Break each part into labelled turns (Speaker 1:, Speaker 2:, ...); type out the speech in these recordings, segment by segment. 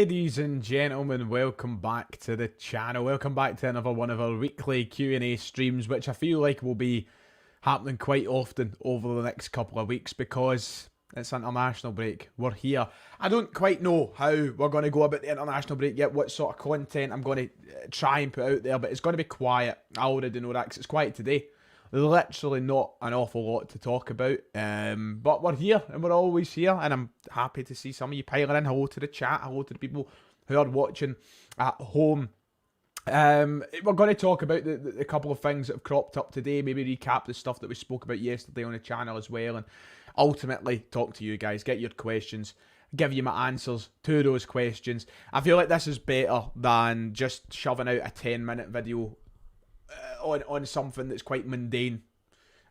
Speaker 1: Ladies and gentlemen, welcome back to the channel. Welcome back to another one of our weekly Q&A streams, which I feel like will be happening quite often over the next couple of weeks because it's international break. We're here. I don't quite know how we're going to go about the international break yet, what sort of content I'm going to try and put out there, but it's going to be quiet. I already know that because it's quiet today. Literally not an awful lot to talk about, but we're here and we're always here, and I'm happy to see some of you piling in. Hello to the chat, hello to the people who are watching at home. We're going to talk about the couple of things that have cropped up today, maybe recap the stuff that we spoke about yesterday on the channel as well, and ultimately talk to you guys, get your questions, give you my answers to those questions. I feel like this is better than just shoving out a 10-minute video on something that's quite mundane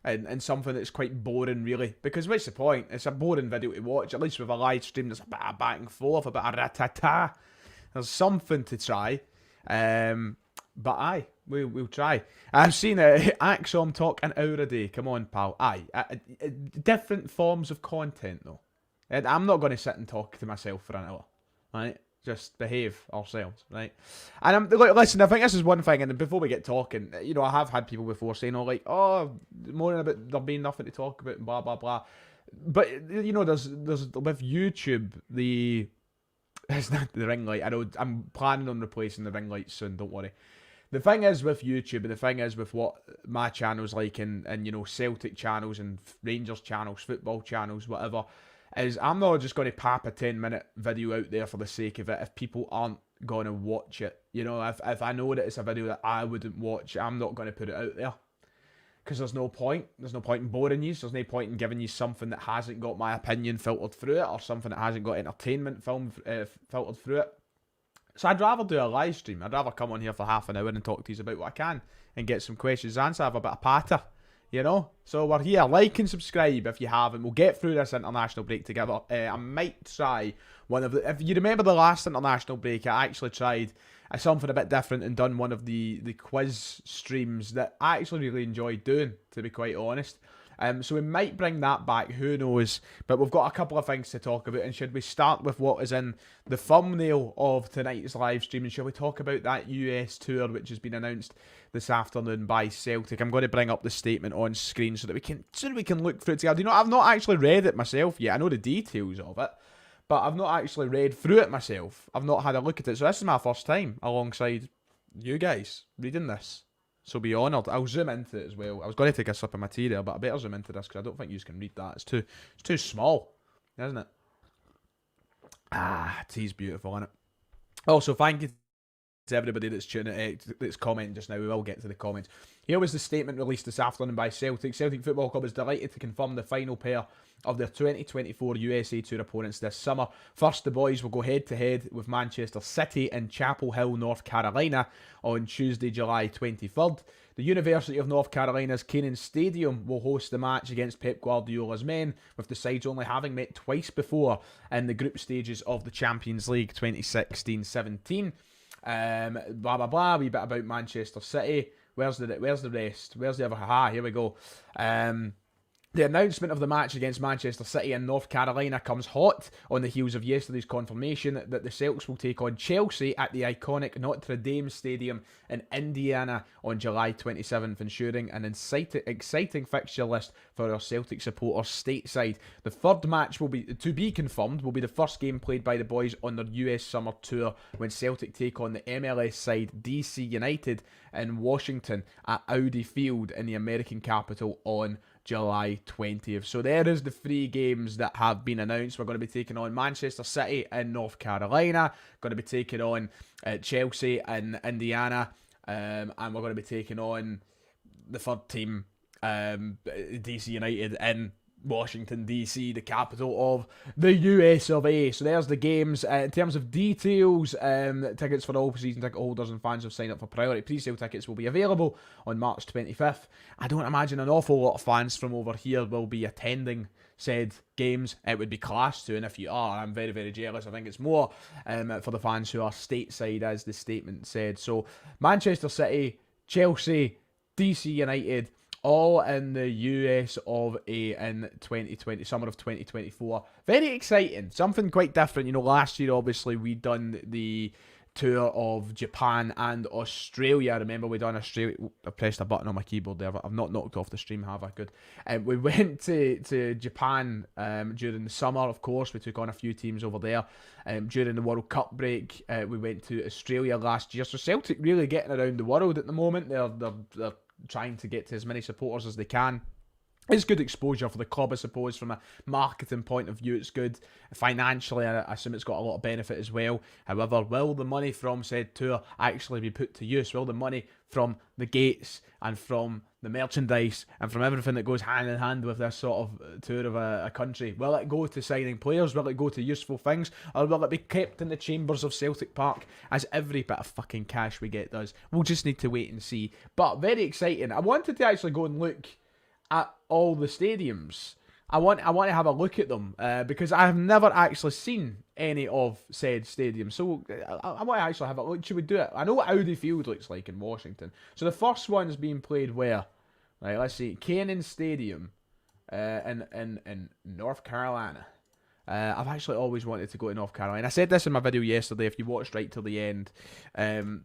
Speaker 1: and something that's quite boring, really. Because what's the point? It's a boring video to watch. At least with a live stream, there's a bit of back and forth, a bit of ratata. There's something to try. But aye, we'll try. I've seen Axom talk an hour a day. Come on, pal. Aye. Different forms of content, though. And I'm not going to sit and talk to myself for an hour. Right? Just behave ourselves, right? And listen, I think this is one thing, and before we get talking, you know, I have had people before saying, oh, moaning about there being nothing to talk about, and blah, blah, blah. But, you know, there's with YouTube, it's not the ring light. I know I'm planning on replacing the ring lights soon, don't worry. The thing is with YouTube, and the thing is with what my channel's like, and you know, Celtic channels and Rangers channels, football channels, whatever, is I'm not just going to pop a 10-minute video out there for the sake of it if people aren't going to watch it. You know, if I know that it's a video that I wouldn't watch, I'm not going to put it out there. Because there's no point. There's no point in boring you. There's no point in giving you something that hasn't got my opinion filtered through it, or something that hasn't got entertainment filtered through it. So I'd rather do a live stream. I'd rather come on here for half an hour and talk to you about what I can and get some questions answered, have a bit of patter. You know, so we're here. Like and subscribe if you haven't. We'll get through this international break together. I might try one of the... If you remember the last international break, I actually tried something a bit different and done one of the quiz streams that I actually really enjoyed doing, to be quite honest. So we might bring that back, who knows. But we've got a couple of things to talk about. And should we start with what is in the thumbnail of tonight's live stream? And shall we talk about that US tour, which has been announced this afternoon by Celtic? I'm going to bring up the statement on screen so that we can look through it together. You know, I've not actually read it myself yet. I know the details of it, but I've not actually read through it myself. I've not had a look at it. So this is my first time alongside you guys reading this. So be honoured. I'll zoom into it as well. I was going to take a sip of my tea there, but I better zoom into this because I don't think you can read that. It's too small, isn't it? Ah, tea's beautiful, isn't it? Also, thank you to everybody that's that's commenting just now. We will get to the comments. Here was the statement released this afternoon by Celtic. Celtic Football Club is delighted to confirm the final pair of their 2024 USA Tour opponents this summer. First, the boys will go head-to-head with Manchester City in Chapel Hill, North Carolina on Tuesday, July 23rd. The University of North Carolina's Kenan Stadium will host the match against Pep Guardiola's men, with the sides only having met twice before in the group stages of the Champions League 2016-17. Blah, blah, blah, a wee bit about Manchester City. Where's the rest? Where's the other? Here we go. The announcement of the match against Manchester City in North Carolina comes hot on the heels of yesterday's confirmation that the Celts will take on Chelsea at the iconic Notre Dame Stadium in Indiana on July 27th, ensuring an exciting fixture list for our Celtic supporters stateside. The third match will be the first game played by the boys on their US summer tour when Celtic take on the MLS side DC United in Washington at Audi Field in the American capital on July 20th. So there is the 3 games that have been announced. We're going to be taking on Manchester City in North Carolina, going to be taking on Chelsea in Indiana, and we're going to be taking on the third team, DC United in Washington, D.C., the capital of the US of A. So there's the games. In terms of details, tickets for all season ticket holders and fans who have signed up for priority pre-sale tickets will be available on March 25th. I don't imagine an awful lot of fans from over here will be attending said games. It would be class to, and if you are, I'm very, very jealous. I think it's more for the fans who are stateside, as the statement said. So Manchester City, Chelsea, DC United all in the US of A in 2020, summer of 2024. Very exciting, something quite different. You know, last year obviously we done the tour of Japan and Australia. I remember we done Australia. I pressed a button on my keyboard there. I've not knocked off the stream, have I? Good. We went to Japan during the summer, of course. We took on a few teams over there. During the World Cup break, we went to Australia last year. So Celtic really getting around the world at the moment. They're trying to get to as many supporters as they can. It's good exposure for the club, I suppose. From a marketing point of view, it's good. Financially, I assume it's got a lot of benefit as well. However, will the money from said tour actually be put to use? Will the money from the gates and from the merchandise and from everything that goes hand in hand with this sort of tour of a country, will it go to signing players? Will it go to useful things? Or will it be kept in the chambers of Celtic Park, as every bit of fucking cash we get does? We'll just need to wait and see. But very exciting. I wanted to actually go and look at all the stadiums. I want to have a look at them because I have never actually seen any of said stadiums. So I want to actually have a look. Should we do it? I know what Audi Field looks like in Washington. So the first one's being played where? Right, let's see. Cannon Stadium in North Carolina. I've actually always wanted to go to North Carolina. I said this in my video yesterday. If you watched right till the end,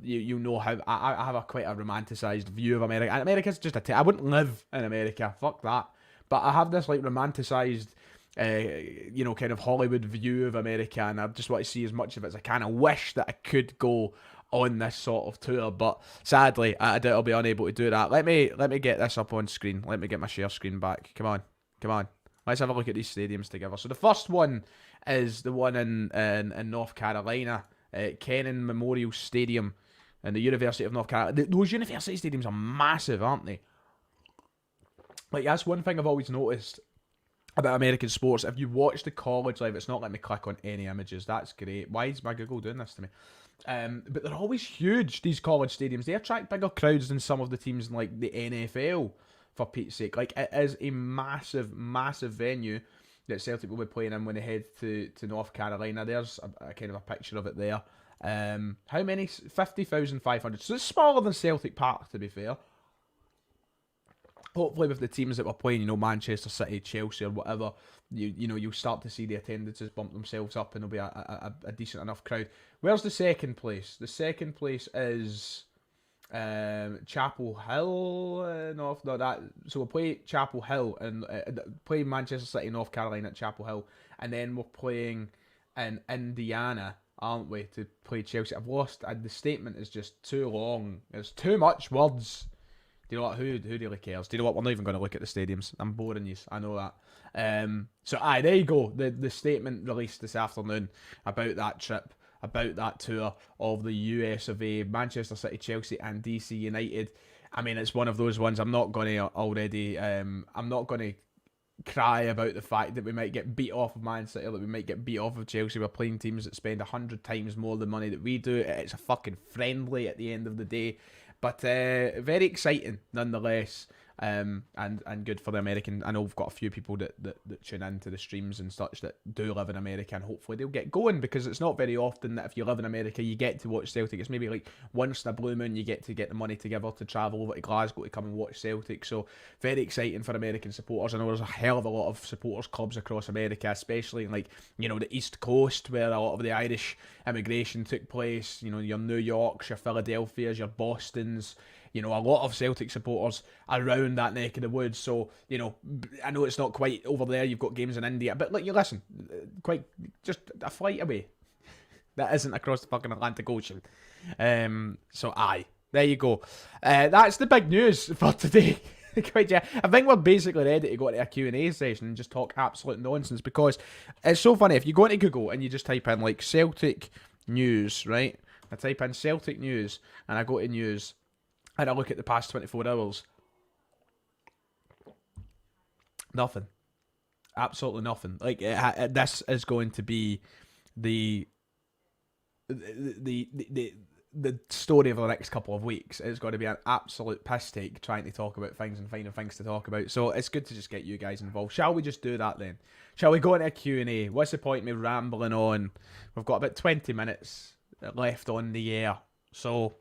Speaker 1: you know how I have quite a romanticised view of America. And America's just I wouldn't live in America. Fuck that. But I have this like romanticised, kind of Hollywood view of America, and I just want to see as much of it as I can. I wish that I could go on this sort of tour, but sadly, I doubt I'll be unable to do that. Let me get this up on screen. Let me get my share screen back. Come on. Let's have a look at these stadiums together. So the first one is the one in North Carolina, Kennan Memorial Stadium in the University of North Carolina. Those university stadiums are massive, aren't they? Like, that's one thing I've always noticed about American sports. If you watch the college live, it's not letting me click on any images. That's great. Why is my Google doing this to me? But they're always huge, these college stadiums. They attract bigger crowds than some of the teams in, like, the NFL. For Pete's sake, like, it is a massive, massive venue that Celtic will be playing in when they head to North Carolina. There's a kind of a picture of it there. How many? 50,500. So it's smaller than Celtic Park, to be fair. Hopefully with the teams that we're playing, Manchester City, Chelsea or whatever, you'll start to see the attendances bump themselves up and there'll be a decent enough crowd. Where's the second place? The second place is Chapel Hill. So we'll play Chapel Hill and play Manchester City, North Carolina at Chapel Hill, and then we're playing in Indiana, aren't we, to play Chelsea? I've lost. The statement is just too long. It's too much words. Do you know what? Who really cares? Do you know what? We're not even going to look at the stadiums. I'm boring you. I know that. So there you go. The statement released this afternoon about that trip, about that tour of the US of A, Manchester City, Chelsea and DC United. I mean, it's one of those ones. I'm not going to cry about the fact that we might get beat off of Man City, that we might get beat off of Chelsea. We're playing teams that spend 100 times more the money that we do. It's a fucking friendly at the end of the day. But very exciting nonetheless. And good for the American. I know we've got a few people that tune into the streams and such that do live in America, and hopefully they'll get going, because it's not very often that if you live in America you get to watch Celtic. It's maybe like once in a blue moon you get the money together to travel over to Glasgow to come and watch Celtic. So very exciting for American supporters. I know there's a hell of a lot of supporters clubs across America, especially in the East Coast, where a lot of the Irish immigration took place. Your New Yorks, your Philadelphias, your Bostons, a lot of Celtic supporters around that neck of the woods. So, I know it's not quite over there. You've got games in India. But, listen, quite just a flight away. That isn't across the fucking Atlantic Ocean. So, there you go. That's the big news for today. I think we're basically ready to go to a Q&A session and just talk absolute nonsense, because it's so funny. If you go into Google and you just type in, Celtic news, right? I type in Celtic news and I go to news, and I look at the past 24 hours. Nothing. Absolutely nothing. This is going to be the story of the next couple of weeks. It's going to be an absolute piss take trying to talk about things and finding things to talk about. So it's good to just get you guys involved. Shall we just do that then? Shall we go into a Q&A? What's the point of me rambling on? We've got about 20 minutes left on the air. So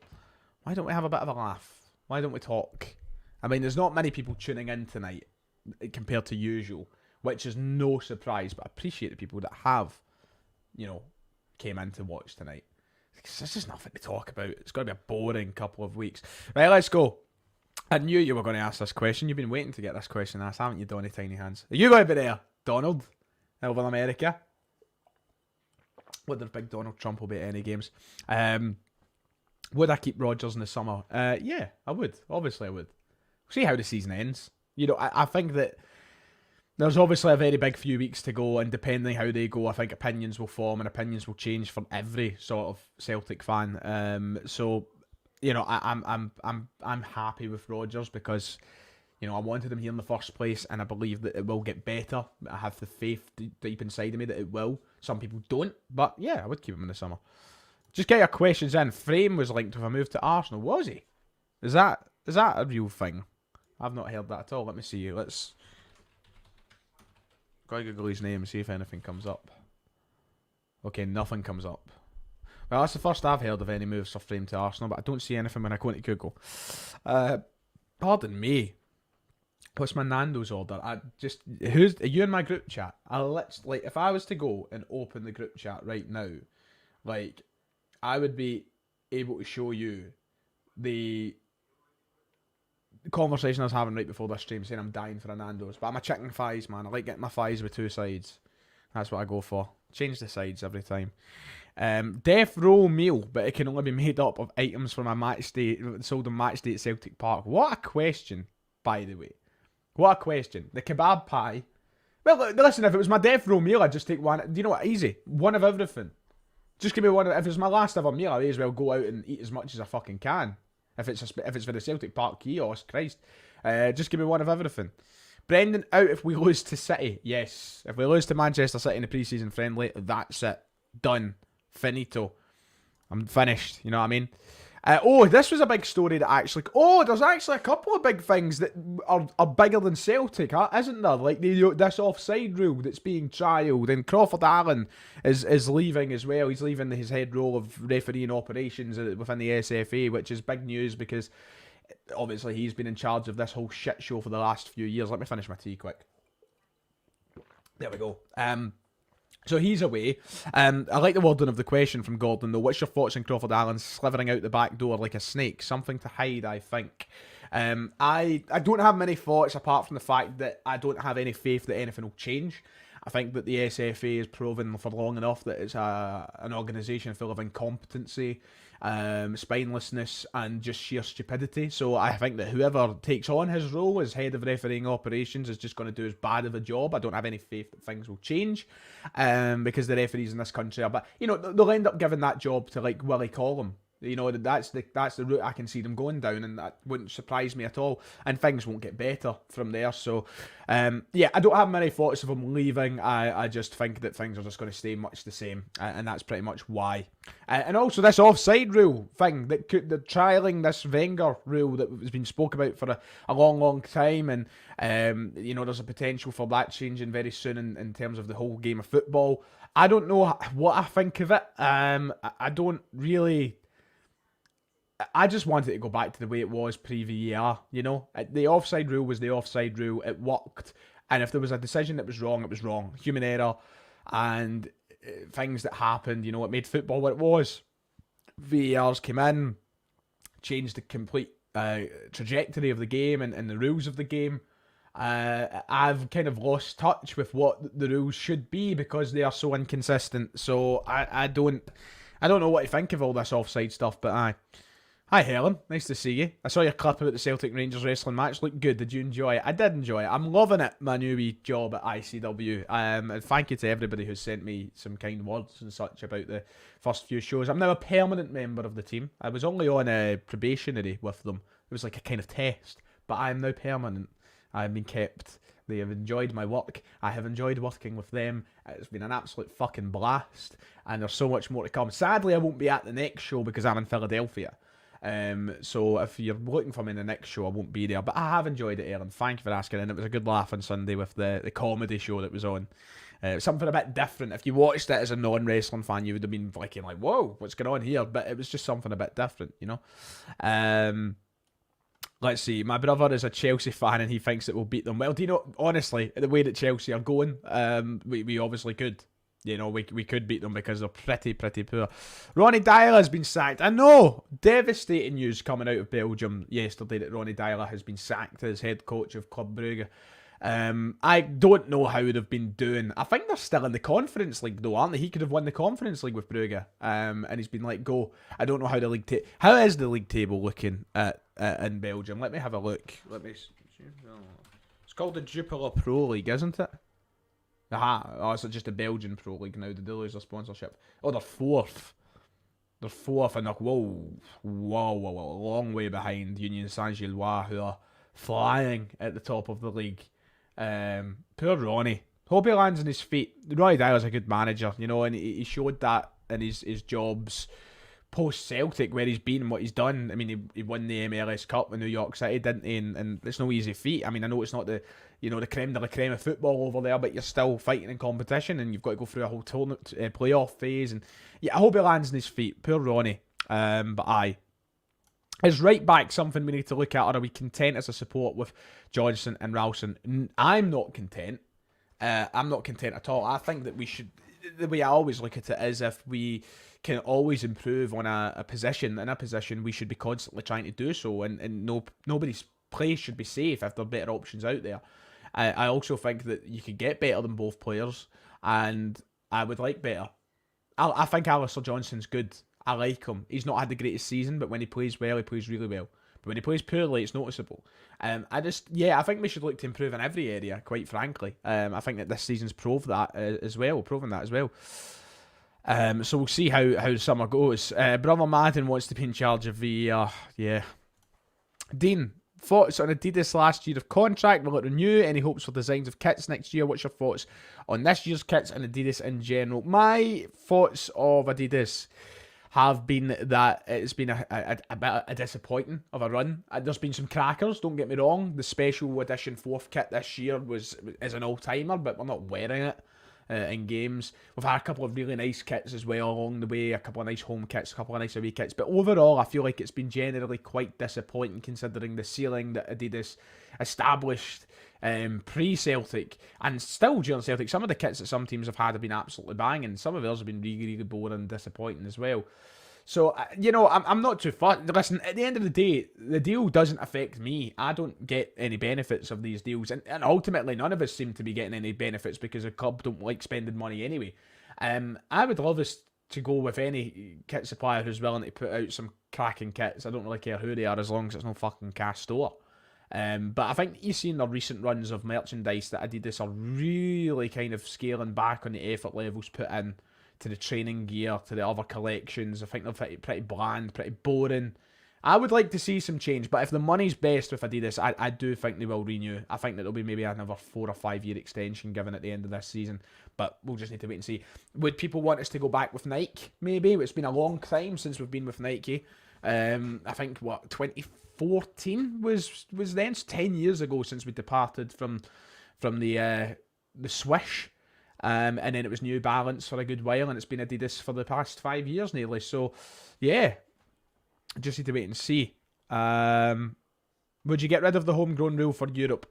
Speaker 1: why don't we have a bit of a laugh? Why don't we talk I mean, there's not many people tuning in tonight compared to usual, which is no surprise, but I appreciate the people that have, came in to watch tonight. There's just nothing to talk about. It's going to be a boring couple of weeks. Right, let's go. I knew you were going to ask this question. You've been waiting to get this question asked, haven't you, Donny Tiny Hands? Are you going to be there, Donald, over in America? Whether Big Donald Trump will be at any games. Would I keep Rodgers in the summer? Yeah, I would. Obviously, I would. See how the season ends. I think that there's obviously a very big few weeks to go, and depending how they go, I think opinions will form and opinions will change for every sort of Celtic fan. So, I'm happy with Rodgers because, I wanted him here in the first place, and I believe that it will get better. I have the faith deep inside of me that it will. Some people don't, but yeah, I would keep him in the summer. Just get your questions in. Frame was linked with a move to Arsenal. Was he? Is that a real thing? I've not heard that at all. Let me see. Let's go Google his name and see if anything comes up. Okay, nothing comes up. Well, that's the first I've heard of any moves for Frame to Arsenal, but I don't see anything when I go into Google. Pardon me. What's my Nando's order? Are you in my group chat? If I was to go and open the group chat right now, I would be able to show you the conversation I was having right before this stream, saying I'm dying for a Nando's. But I'm a chicken thighs, man. I like getting my thighs with 2 sides. That's what I go for. Change the sides every time. Death row meal, but it can only be made up of items from a match day sold on match day at Celtic Park. What a question, by the way. What a question. The kebab pie. Well, listen, if it was my death row meal, I'd just take one. Do you know what? Easy. One of everything. Just give me one. If it's my last ever meal, I may as well go out and eat as much as I fucking can. If it's for the Celtic Park kiosk, Christ. Just give me one of everything. Brendan, out if we lose to City. Yes. If we lose to Manchester City in the pre-season friendly, that's it. Done. Finito. I'm finished. You know what I mean? This was a big story that actually... there's actually a couple of big things that are bigger than Celtic, isn't there? Like this offside rule that's being trialled, and Crawford Allen is leaving as well. He's leaving his head role of refereeing operations within the SFA, which is big news because obviously he's been in charge of this whole shit show for the last few years. Let me finish my tea quick. There we go. So he's away. I like the wording of the question from Gordon, though. What's your thoughts on Crawford Allen slithering out the back door like a snake? Something to hide, I think. I don't have many thoughts apart from the fact that I don't have any faith that anything will change. I think that the SFA has proven for long enough that it's an organisation full of incompetency, spinelessness, and just sheer stupidity. So I think that whoever takes on his role as head of refereeing operations is just going to do as bad of a job. I don't have any faith that things will change, because the referees in this country are. But they'll end up giving that job to Willie Collum. That's the route I can see them going down, and that wouldn't surprise me at all. And things won't get better from there. So, I don't have many thoughts of him leaving. I just think that things are just going to stay much the same, and that's pretty much why. And also this offside rule thing, the trialling this Wenger rule that has been spoke about for a long, long time, and there's a potential for that changing very soon in terms of the whole game of football. I don't know what I think of it. I don't really. I just wanted it to go back to the way it was pre-VAR, The offside rule was the offside rule. It worked. And if there was a decision that was wrong, it was wrong. Human error and things that happened, it made football what it was. VARs came in, changed the complete trajectory of the game and the rules of the game. I've kind of lost touch with what the rules should be because they are so inconsistent. So I don't know what to think of all this offside stuff, but aye. Hi Helen, nice to see you. I saw your clip about the Celtic Rangers wrestling match. Looked good. Did you enjoy it? I did enjoy it. I'm loving it, my new wee job at ICW. And thank you to everybody who sent me some kind words and such about the first few shows. I'm now a permanent member of the team. I was only on a probationary with them. It was like a kind of test, but I am now permanent. I've been kept. They have enjoyed my work. I have enjoyed working with them. It's been an absolute fucking blast, and there's so much more to come. Sadly, I won't be at the next show because I'm in Philadelphia. So if you're looking for me in the next show, I won't be there. But I have enjoyed it, Aaron. Thank you for asking. And it was a good laugh on Sunday with the comedy show that was on. Something a bit different. If you watched it as a non-wrestling fan, you would have been like, whoa, what's going on here? But it was just something a bit different, Let's see. My brother is a Chelsea fan and he thinks that we'll beat them. Well, do you know, honestly, the way that Chelsea are going, we obviously could. You know, we could beat them because they're pretty poor. Ronnie Dyler has been sacked. I know! Devastating news coming out of Belgium yesterday that Ronnie Dyler has been sacked as head coach of Club Brugge. I don't know how they've been doing. I think they're still in the Conference League though, aren't they? He could have won the Conference League with Brugge. And he's been let go. I don't know how the league how is the league table looking in Belgium? Let me have a look. It's called the Jupiler Pro League, isn't it? Aha. Oh, it's just a Belgian Pro League now. Did they lose their sponsorship? Oh, they're fourth. They're fourth and they're whoa, long way behind Union Saint-Gilloise, who are flying at the top of the league. Poor Ronnie. Hope he lands on his feet. Ronnie Dyler's a good manager, you know, and he showed that in his jobs post Celtic, where he's been and what he's done. I mean, he won the MLS Cup with New York City, didn't he? And it's no easy feat. I mean, I know it's not the creme de la creme of football over there, but you're still fighting in competition, and you've got to go through a whole tournament playoff phase. And yeah, I hope he lands on his feet. Poor Ronnie. But aye. Is right back something we need to look at, or are we content as a support with Johnson and Ralston? I'm not content. I'm not content at all. I think that we should, the way I always look at it is, if we can always improve on a position, in a position, we should be constantly trying to do so, and nobody's place should be safe if there are better options out there. I also think that you could get better than both players, and I would like better. I think Alistair Johnson's good. I like him. He's not had the greatest season, but when he plays well, he plays really well. But when he plays poorly, it's noticeable. I think we should look to improve in every area, quite frankly. I think that this season's proven that as well. So we'll see how summer goes. Brother Madden wants to be in charge of VAR. Yeah. Dean, thoughts on Adidas last year of contract? Will it renew? Any hopes for designs of kits next year? What's your thoughts on this year's kits and Adidas in general? My thoughts of Adidas have been that it's been a bit a disappointing of a run. There's been some crackers, don't get me wrong. The special edition 4th kit this year is an all-timer, but we're not wearing it in games. We've had a couple of really nice kits as well along the way, a couple of nice home kits, a couple of nice away kits, but overall I feel like it's been generally quite disappointing considering the ceiling that Adidas established pre-Celtic, and still during Celtic. Some of the kits that some teams have had have been absolutely banging. Some of theirs have been really boring and disappointing as well. So, I'm not too fussed. Listen, at the end of the day, the deal doesn't affect me. I don't get any benefits of these deals. And ultimately, none of us seem to be getting any benefits because the club don't like spending money anyway. I would love us to go with any kit supplier who's willing to put out some cracking kits. I don't really care who they are as long as it's no fucking Castore. But I think you see in the recent runs of merchandise that Adidas are really kind of scaling back on the effort levels put in to the training gear, to the other collections. I think they're pretty bland, pretty boring. I would like to see some change, but if the money's best with Adidas, I do think they will renew. I think that there'll be maybe another 4 or 5 year extension given at the end of this season, but we'll just need to wait and see. Would people want us to go back with Nike? Maybe. It's been a long time since we've been with Nike. I think, 2014 was then? It's 10 years ago since we departed from the Swish. And then it was New Balance for a good while, and it's been Adidas for the past 5 years nearly. So, yeah, just need to wait and see. Would you get rid of the homegrown rule for Europe?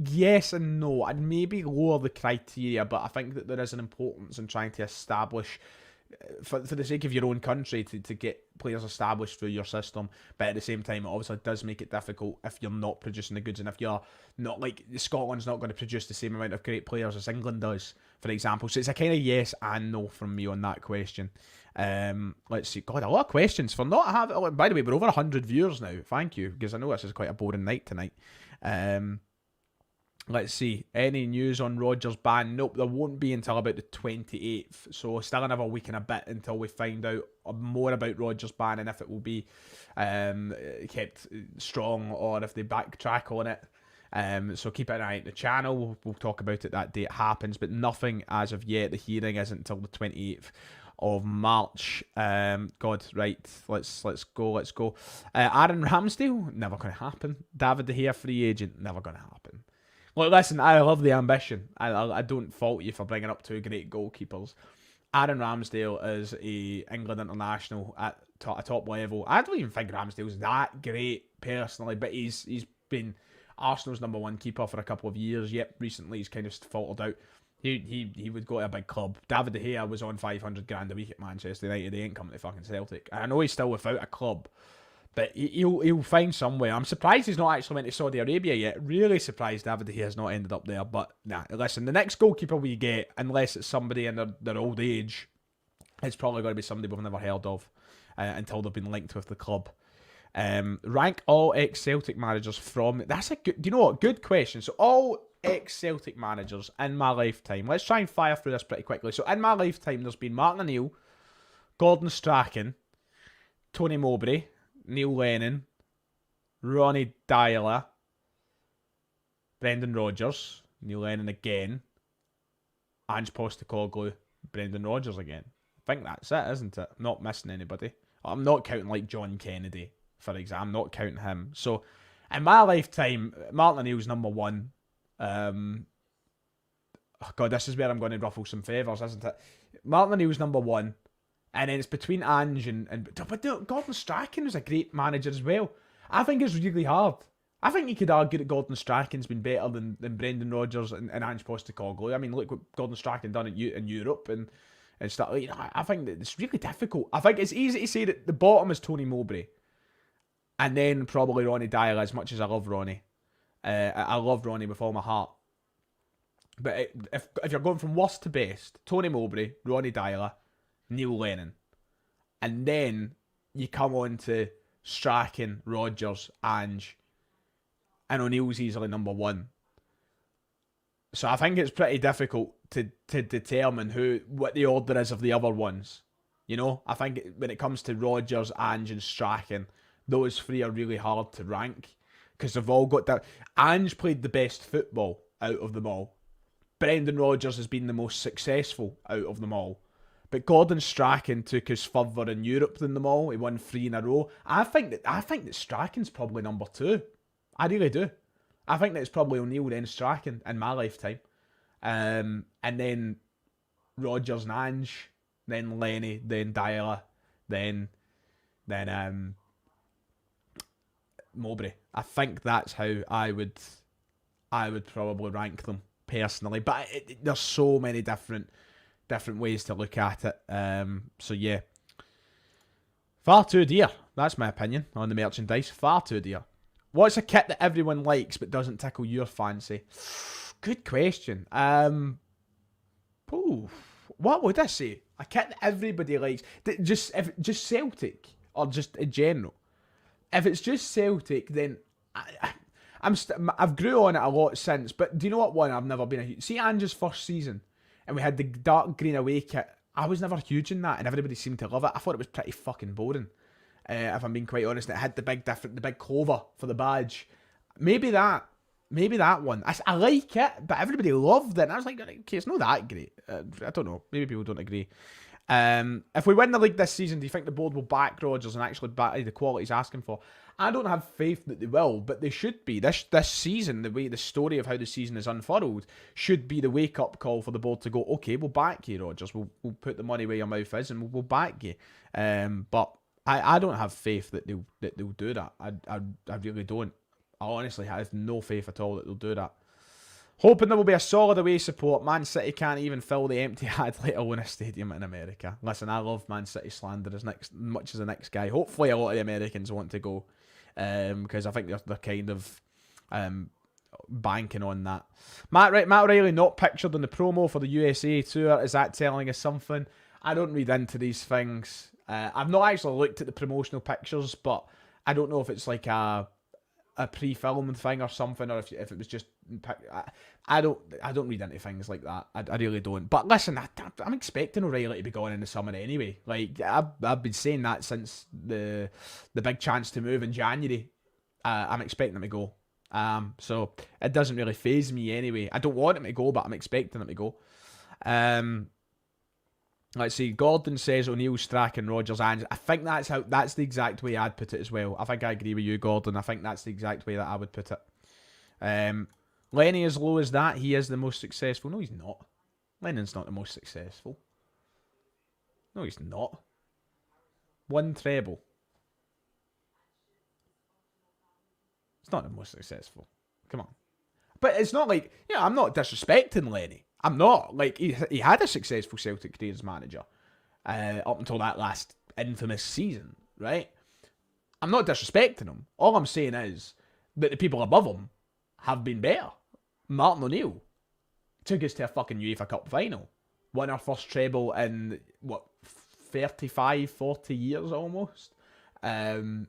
Speaker 1: Yes and no. I'd maybe lower the criteria, but I think that there is an importance in trying to establish, for the sake of your own country, to get players established through your system. But at the same time, it obviously does make it difficult if you're not producing the goods, and if you're not, like, Scotland's not going to produce the same amount of great players as England does, for example. So it's a kind of yes and no from me on that question. Let's see. God, a lot of questions for not having. By the way, we're over 100 viewers now. Thank you, because I know this is quite a boring night tonight. Let's see. Any news on Rodgers' ban? Nope, there won't be until about the 28th. So still another week and a bit until we find out more about Rodgers' ban and if it will be kept strong or if they backtrack on it. So keep an eye on the channel. We'll talk about it that day it happens, but nothing as of yet. The hearing isn't until the 28th of March. God, right. Let's go. Aaron Ramsdale? Never going to happen. David De Gea, free agent? Never going to happen. Look, listen, I love the ambition. I don't fault you for bringing up two great goalkeepers. Aaron Ramsdale is a England international at top level. I don't even think Ramsdale's that great personally, but he's been Arsenal's number one keeper for a couple of years. Yep, recently he's kind of faltered out. He would go to a big club. David De Gea was on 500 grand a week at Manchester United. He ain't coming to fucking Celtic. I know he's still without a club, but he'll find somewhere. I'm surprised he's not actually went to Saudi Arabia yet. Really surprised David De Gea has not ended up there. But nah, listen, the next goalkeeper we get, unless it's somebody in their old age, it's probably going to be somebody we've never heard of until they've been linked with the club. Rank all ex-Celtic managers from... That's a good... Do you know what? Good question. So all ex-Celtic managers in my lifetime. Let's try and fire through this pretty quickly. So in my lifetime, there's been Martin O'Neill, Gordon Strachan, Tony Mowbray, Neil Lennon, Ronnie Dyler, Brendan Rodgers, Neil Lennon again, Ange Postecoglou, Brendan Rodgers again. I think that's it, isn't it? I'm not missing anybody. I'm not counting like John Kennedy, for example. I'm not counting him. So in my lifetime, Martin O'Neill's number one. Oh God, this is where I'm going to ruffle some favours, isn't it? Martin O'Neill's number one. And then it's between Ange but Gordon Strachan was a great manager as well. I think it's really hard. I think you could argue that Gordon Strachan's been better than Brendan Rodgers and Ange Postecoglou. I mean, look what Gordon Strachan done in Europe and stuff. You know, I think that it's really difficult. I think it's easy to say that the bottom is Tony Mowbray, and then probably Ronnie Dyler. As much as I love Ronnie, I love Ronnie with all my heart. But if you're going from worst to best, Tony Mowbray, Ronnie Dyler, Neil Lennon, and then you come on to Strachan, Rodgers, Ange, and O'Neill's easily number one. So I think it's pretty difficult to determine what the order is of the other ones. You know, I think when it comes to Rodgers, Ange, and Strachan, those three are really hard to rank because they've all got that. Ange played the best football out of them all. Brendan Rodgers has been the most successful out of them all. But Gordon Strachan took us further in Europe than them all. He won 3 in a row. I think that Strachan's probably number 2. I really do. I think that it's probably O'Neill then Strachan in my lifetime. And then Rodgers and Ange, then Lenny, then Dyler, then Mowbray. I think that's how I would probably rank them personally. But there's so many different ways to look at it. So yeah, far too dear. That's my opinion on the merchandise. Far too dear. What's a kit that everyone likes but doesn't tickle your fancy? Good question. What would I say? A kit that everybody likes. Just Celtic or just in general. If it's just Celtic, then I've grew on it a lot since. But do you know what one I've never been a huge... See Ange's first season, and we had the dark green away kit. I was never huge in that, and everybody seemed to love it. I thought it was pretty fucking boring, if I'm being quite honest. It had the big clover for the badge. Maybe that one. I like it, but everybody loved it. And I was like, okay, it's not that great. I don't know. Maybe people don't agree. If we win the league this season, do you think the board will back Rodgers and actually back the quality he's asking for? I don't have faith that they will, but they should be. This season, the story of how the season is unfurled should be the wake-up call for the board to go, okay, we'll back you, Rodgers. We'll put the money where your mouth is and we'll back you. But I don't have faith that they'll do that. I really don't. I honestly have no faith at all that they'll do that. Hoping there will be a solid away support. Man City can't even fill the empty ad, let alone a stadium in America. Listen, I love Man City slander as much as the next guy. Hopefully a lot of the Americans want to go. Because I think they're kind of banking on that. Matt O'Reilly not pictured in the promo for the USA tour. Is that telling us something? I don't read into these things. I've not actually looked at the promotional pictures, but I don't know if it's like a pre-filmed thing or something, or if it was just... I don't read into things like that. I really don't. But listen, I'm expecting O'Reilly to be gone in the summer anyway. Like, I've been saying that since the big chance to move in January. I'm expecting him to go. So it doesn't really faze me anyway. I don't want him to go, but I'm expecting him to go. Let's see. Gordon says O'Neill, Strachan, Rodgers, Ange. I think that's the exact way I'd put it as well. I think I agree with you, Gordon. I think that's the exact way that I would put it. Lenny, as low as that, he is the most successful. No, he's not. Lennon's not the most successful. No, he's not. One treble. It's not the most successful. Come on. But it's not like, I'm not disrespecting Lenny. I'm not. Like, he had a successful Celtic career as manager up until that last infamous season, right? I'm not disrespecting him. All I'm saying is that the people above him have been better. Martin O'Neill took us to a fucking UEFA Cup final. Won our first treble in, 35, 40 years almost. Martin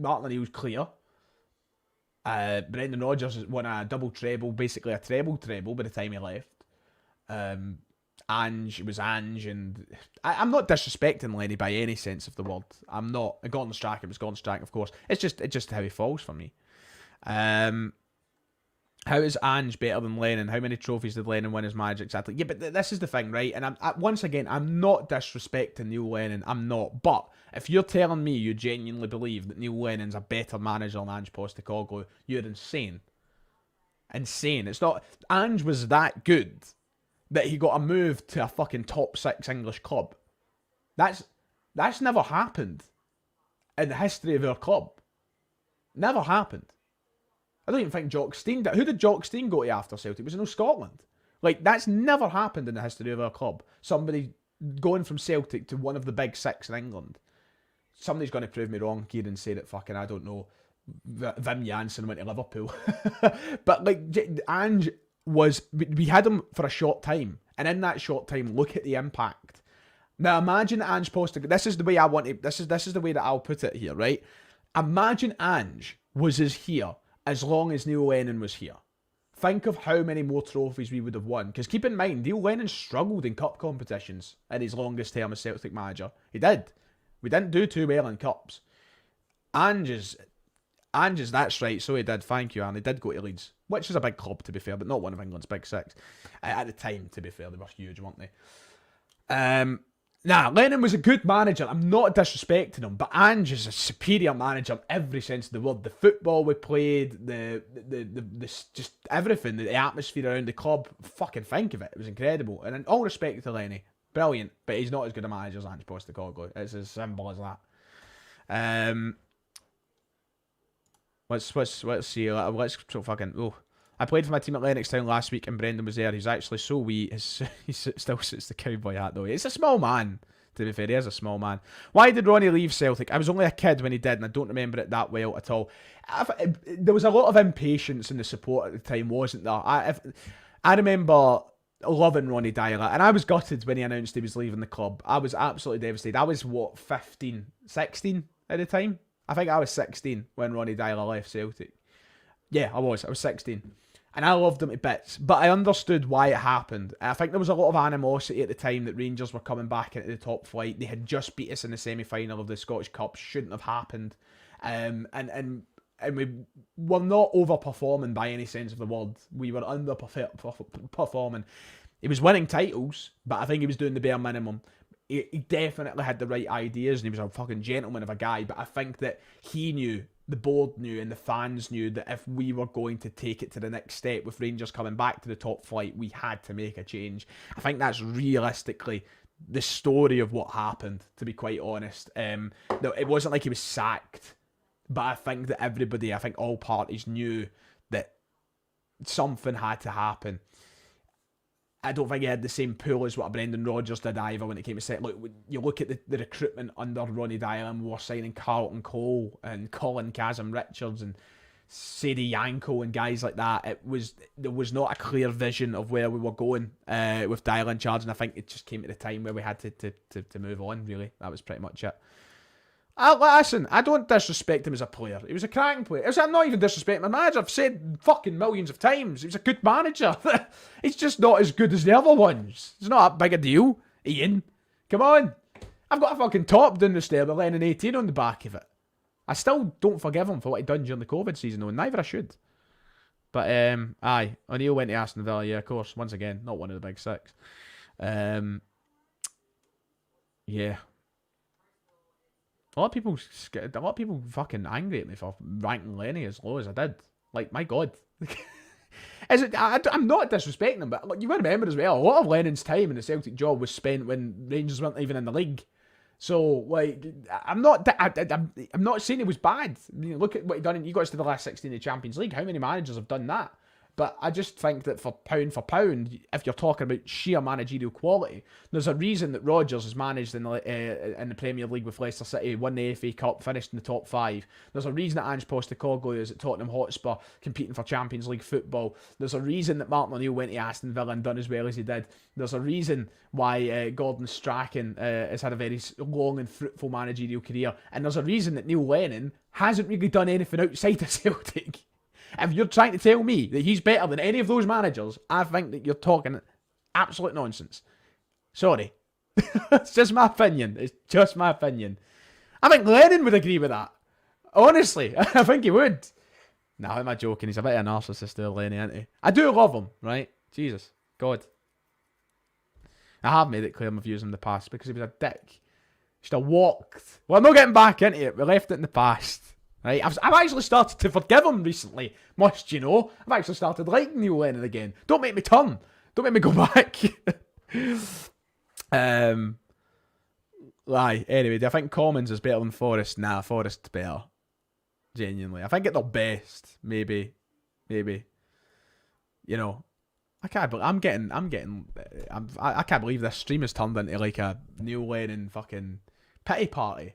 Speaker 1: O'Neill's clear. Brendan Rodgers won a double treble, basically a treble by the time he left. Ange was Ange, and I'm not disrespecting Lenny by any sense of the word. I'm not. Gordon Strachan was Gordon Strachan, of course. It's just how he falls for me. How is Ange better than Lennon? How many trophies did Lennon win as manager exactly? Yeah, but this is the thing, right? And once again, I'm not disrespecting Neil Lennon. I'm not. But if you're telling me you genuinely believe that Neil Lennon's a better manager than Ange Postecoglou, you're insane. Insane. It's not. Ange was that good that he got a move to a fucking top 6 English club. That's never happened in the history of our club. Never happened. I don't even think Jock Stein did. Who did Jock Stein go to after Celtic? Was it no Scotland? Like, that's never happened in the history of our club. Somebody going from Celtic to one of the big 6 in England. Somebody's going to prove me wrong here and say that fucking, I don't know, Wim Jansen went to Liverpool. But, like, Ange was... We had him for a short time. And in that short time, look at the impact. Now, imagine Ange Postecoglou... This is the way I want to... This is the way that I'll put it here, right? Imagine Ange was here as long as Neil Lennon was here. Think of how many more trophies we would have won. Because keep in mind, Neil Lennon struggled in cup competitions in his longest term as Celtic manager. He did. We didn't do too well in cups. Ange's, that's right, so he did. Thank you, and he did go to Leeds, which is a big club, to be fair, but not one of England's big 6. At the time, to be fair, they were huge, weren't they? Lennon was a good manager. I'm not disrespecting him, but Ange is a superior manager in every sense of the word. The football we played, the just everything, the atmosphere around the club. Fucking think of it. It was incredible. And in all respect to Lenny, brilliant, but he's not as good a manager as Ange Postecoglou. It's as simple as that. Let's see. Let's fucking. Oh. I played for my team at Lennoxtown last week and Brendan was there. He's actually so wee. He still sits the cowboy hat though. He's a small man, to be fair. He is a small man. Why did Ronnie leave Celtic? I was only a kid when he did and I don't remember it that well at all. There was a lot of impatience in the support at the time, wasn't there? I remember loving Ronnie Dyler and I was gutted when he announced he was leaving the club. I was absolutely devastated. I was, 16 at the time? I think I was 16 when Ronnie Dyler left Celtic. Yeah, I was 16. And I loved him to bits, but I understood why it happened. I think there was a lot of animosity at the time that Rangers were coming back into the top flight. They had just beat us in the semi-final of the Scottish Cup. Shouldn't have happened. And we were not overperforming by any sense of the word. We were underperforming. He was winning titles, but I think he was doing the bare minimum. He definitely had the right ideas, and he was a fucking gentleman of a guy, but I think that he knew, the board knew, and the fans knew that if we were going to take it to the next step with Rangers coming back to the top flight, we had to make a change. I think that's realistically the story of what happened, to be quite honest. It wasn't like he was sacked, but I think that all parties knew that something had to happen. I don't think he had the same pull as what Brendan Rodgers did either when it came to set. Look, you look at the recruitment under Ronnie Dyer, and we were signing Carlton Cole and Colin Kazim Richards and Sadie Yanko and guys like that. There was not a clear vision of where we were going with Dyer in charge, and I think it just came at a time where we had to move on, really. That was pretty much it. Listen, I don't disrespect him as a player. He was a cracking player. I'm not even disrespecting my manager. I've said fucking millions of times. He was a good manager. He's just not as good as the other ones. It's not that big a deal, Ian. Come on. I've got a fucking top down the stair with Lennon 18 on the back of it. I still don't forgive him for what he done during the COVID season, though, and neither I should. But, aye. O'Neill went to Aston Villa, yeah, of course. Once again, not one of the big 6. Yeah. A lot of people fucking angry at me for ranking Lenny as low as I did. Like, my God. I'm not disrespecting him, but like, you got to remember as well, a lot of Lennon's time in the Celtic job was spent when Rangers weren't even in the league. So, like, I'm not saying it was bad. I mean, look at what he done. You got us to the last 16 of the Champions League. How many managers have done that? But I just think that for pound, if you're talking about sheer managerial quality, there's a reason that Rodgers has managed in the Premier League with Leicester City, won the FA Cup, finished in the top 5. There's a reason that Ange Postecoglou is at Tottenham Hotspur competing for Champions League football. There's a reason that Martin O'Neill went to Aston Villa and done as well as he did. There's a reason why Gordon Strachan has had a very long and fruitful managerial career. And there's a reason that Neil Lennon hasn't really done anything outside of Celtic. If you're trying to tell me that he's better than any of those managers, I think that you're talking absolute nonsense. Sorry. It's just my opinion. It's just my opinion. I think Lennon would agree with that. Honestly, I think he would. Nah, how am I joking? He's a bit of a narcissist there, Lenny, isn't he? I do love him, right? Jesus. God. I have made it clear my views in the past because he was a dick. Should have walked. Well, I'm not getting back into it. We left it in the past. Right, I've actually started to forgive him recently, must you know. I've actually started liking Neil Lennon again. Don't make me turn. Don't make me go back. Anyway, do I think Commons is better than Forest? Nah, Forest's better. Genuinely. I think at their best, maybe. You know, I can't believe this stream has turned into like a Neil Lennon fucking pity party.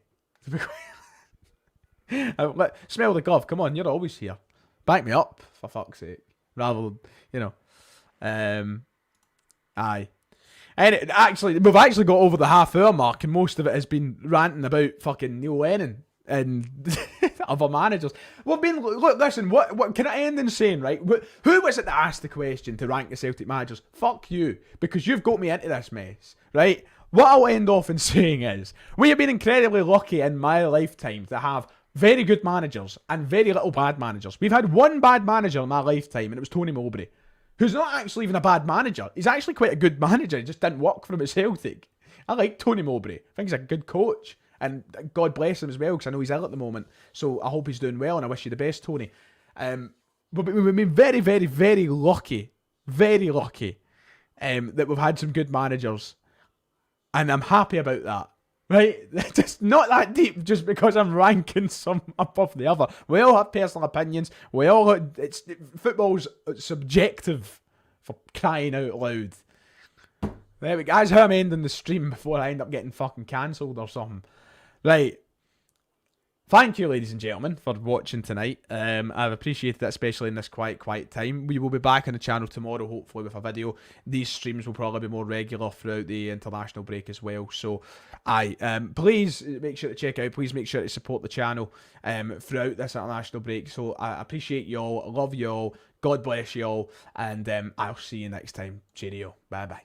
Speaker 1: Smell the glove. Come on, you're always here. Back me up, for fuck's sake. Rather than, you know. Aye. And actually, we've actually got over the half-hour mark, and most of it has been ranting about fucking Neil Lennon and other managers. Look, listen, what can I end in saying, right? Who was it that asked the question to rank the Celtic managers? Fuck you, because you've got me into this mess, right? What I'll end off in saying is, we have been incredibly lucky in my lifetime to have very good managers and very little bad managers. We've had one bad manager in my lifetime, and it was Tony Mowbray, who's not actually even a bad manager. He's actually quite a good manager. He just didn't work for him at Celtic. I like Tony Mowbray. I think he's a good coach, and God bless him as well, because I know he's ill at the moment. So I hope he's doing well, and I wish you the best, Tony. But we've been very, very, very lucky that we've had some good managers, and I'm happy about that. Right? Just not that deep just because I'm ranking some above the other. We all have personal opinions. Football's subjective, for crying out loud. There we go. That's how I'm ending the stream before I end up getting fucking cancelled or something. Right. Thank you, ladies and gentlemen, for watching tonight. I've appreciated it, especially in this quiet time. We will be back on the channel tomorrow, hopefully, with a video. These streams will probably be more regular throughout the international break as well. So, please make sure to check out. Please make sure to support the channel throughout this international break. So, I appreciate y'all. Love y'all. God bless y'all. And I'll see you next time. Cheerio. Bye-bye.